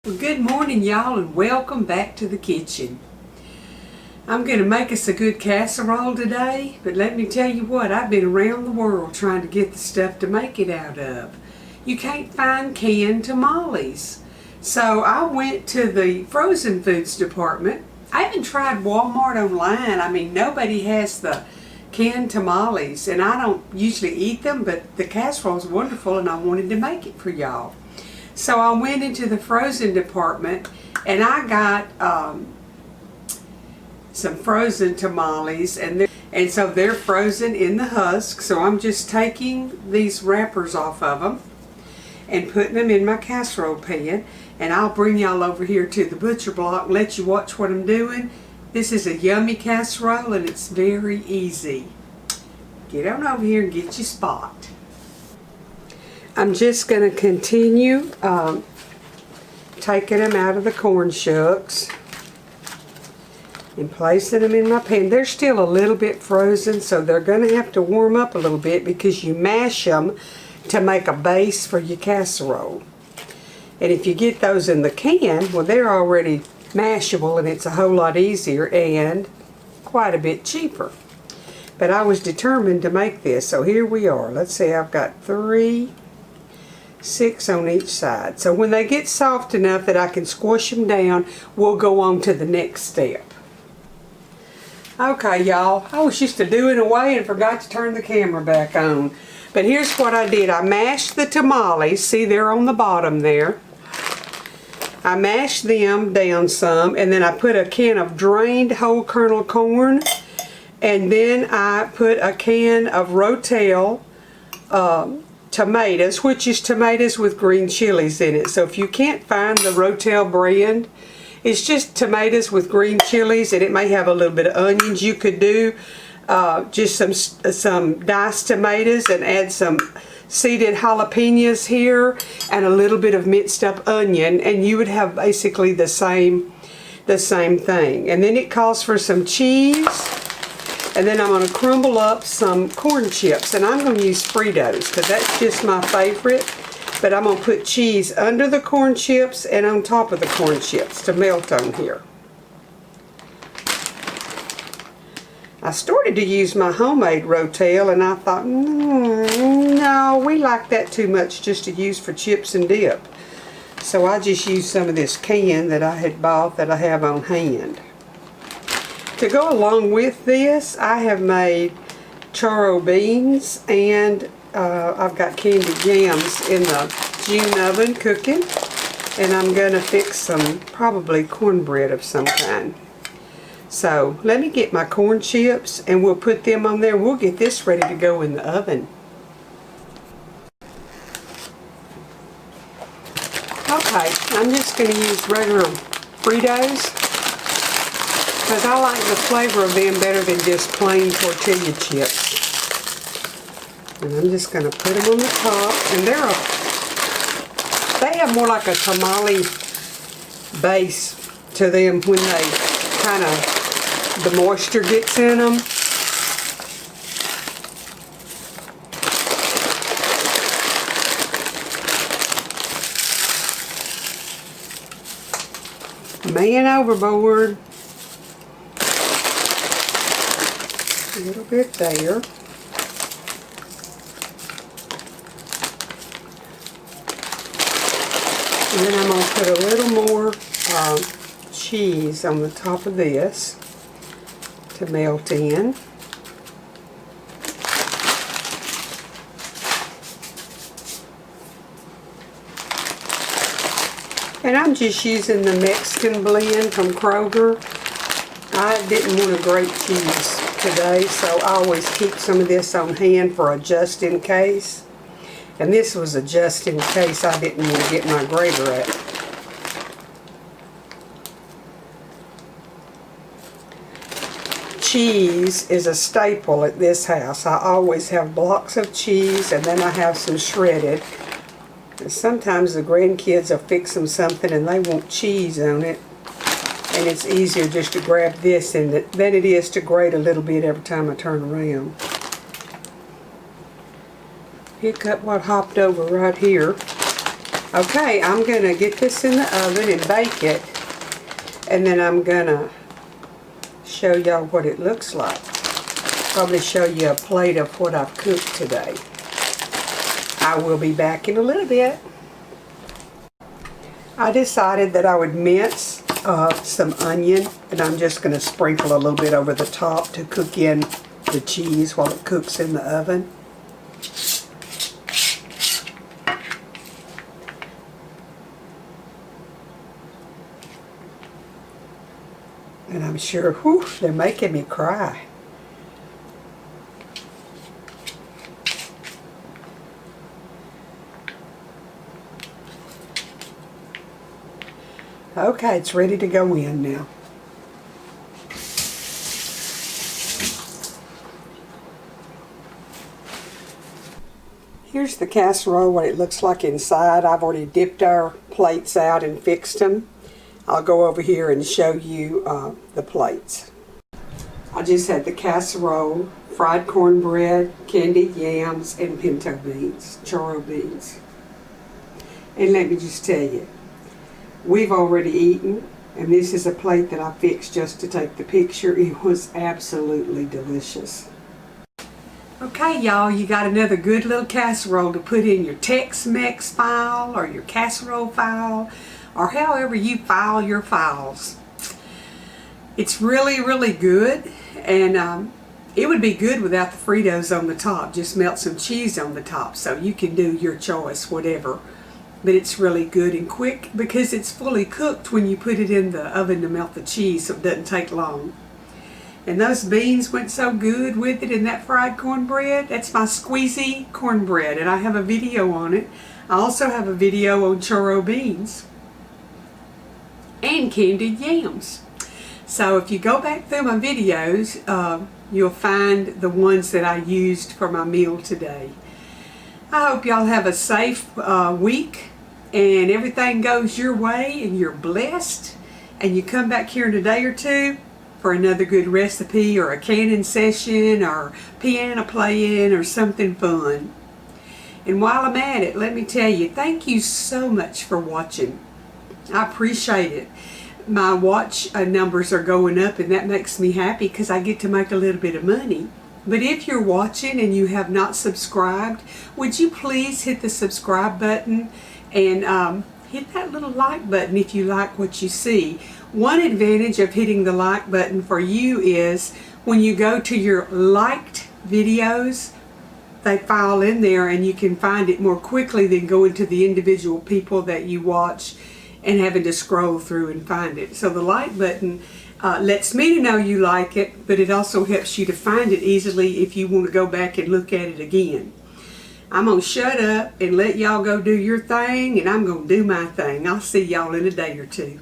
Well, good morning, y'all, and welcome back to the kitchen. I'm going to make us a good casserole today, but let me tell you what, I've been around the world trying to get the stuff to make it out of. You can't find canned tamales. So I went to the frozen foods department. I even tried Walmart online. I mean, nobody has the canned tamales, and I don't usually eat them, but the casserole is wonderful, and I wanted to make it for y'all. So I went into the frozen department and I got some frozen tamales, and so they're frozen in the husk. So I'm just taking these wrappers off of them and putting them in my casserole pan, and I'll bring y'all over here to the butcher block and let you watch what I'm doing. This is a yummy casserole and it's very easy. Get on over here and get your spot. I'm just going to continue taking them out of the corn shucks and placing them in my pan. They're still a little bit frozen, so they're going to have to warm up a little bit because you mash them to make a base for your casserole. And if you get those in the can, well, they're already mashable and it's a whole lot easier and quite a bit cheaper. But I was determined to make this, so here we are. Let's see, I've got 6 on each side. So when they get soft enough that I can squash them down, we'll go on to the next step. Okay, y'all, I was just doing away and forgot to turn the camera back on. But here's what I did. I mashed the tamales. See, they're on the bottom there. I mashed them down some, and then I put a can of drained whole kernel corn, and then I put a can of Rotel tomatoes, which is tomatoes with green chilies in it. So if you can't find the Rotel brand, it's just tomatoes with green chilies, and it may have a little bit of onions. You could do just some diced tomatoes and add some seeded jalapenos here and a little bit of minced up onion, and you would have basically the same thing. And then it calls for some cheese. And then I'm going to crumble up some corn chips, and I'm going to use Fritos because that's just my favorite. But I'm going to put cheese under the corn chips and on top of the corn chips to melt on here. I started to use my homemade Rotel, and I thought, no, we like that too much just to use for chips and dip. So I just used some of this can that I had bought that I have on hand. To go along with this, I have made charro beans, and I've got candied yams in the June oven cooking, and I'm going to fix some probably cornbread of some kind. So let me get my corn chips and we'll put them on there. We'll get this ready to go in the oven. Okay, I'm just going to use regular Fritos, because I like the flavor of them better than just plain tortilla chips. And I'm just going to put them on the top. And they have more like a tamale base to them when they kind of, the moisture gets in them. Man overboard. A little bit there. And then I'm going to put a little more cheese on the top of this to melt in. And I'm just using the Mexican blend from Kroger. I didn't want to grate cheese today, so I always keep some of this on hand for a just in case. And this was a just in case I didn't want to get my grater at. Cheese is a staple at this house. I always have blocks of cheese, and then I have some shredded. And sometimes the grandkids will fix them something and they want cheese on it. And it's easier just to grab this than it is to grate a little bit every time I turn around. Pick up what hopped over right here. Okay, I'm going to get this in the oven and bake it, and then I'm going to show y'all what it looks like. Probably show you a plate of what I've cooked today. I will be back in a little bit. I decided that I would mince some onion, and I'm just going to sprinkle a little bit over the top to cook in the cheese while it cooks in the oven. And I'm sure, whew, they're making me cry. Okay, it's ready to go in now. Here's the casserole, what it looks like inside. I've already dipped our plates out and fixed them. I'll go over here and show you the plates. I just had the casserole, fried cornbread, candied yams, and pinto beans, churro beans. And let me just tell you, we've already eaten, and this is a plate that I fixed just to take the picture. It was absolutely delicious. Okay, y'all, you got another good little casserole to put in your Tex-Mex file or your casserole file, or however you file your files. It's really, really good, and it would be good without the Fritos on the top. Just melt some cheese on the top, so you can do your choice, whatever. But it's really good and quick because it's fully cooked when you put it in the oven to melt the cheese, so it doesn't take long. And those beans went so good with it, and that fried cornbread. That's my squeezy cornbread, and I have a video on it. I also have a video on churro beans and candied yams. So if you go back through my videos, you'll find the ones that I used for my meal today. I hope y'all have a safe week, and everything goes your way, and you're blessed, and you come back here in a day or two for another good recipe or a canning session or piano playing or something fun. And while I'm at it, let me tell you, thank you so much for watching. I appreciate it. My watch numbers are going up, and that makes me happy because I get to make a little bit of money. But if you're watching and you have not subscribed, would you please hit the subscribe button and hit that little like button if you like what you see. One advantage of hitting the like button for you is when you go to your liked videos, they file in there and you can find it more quickly than going to the individual people that you watch and having to scroll through and find it. So the like button lets me to know you like it, but it also helps you to find it easily if you want to go back and look at it again. I'm going to shut up and let y'all go do your thing, and I'm going to do my thing. I'll see y'all in a day or two.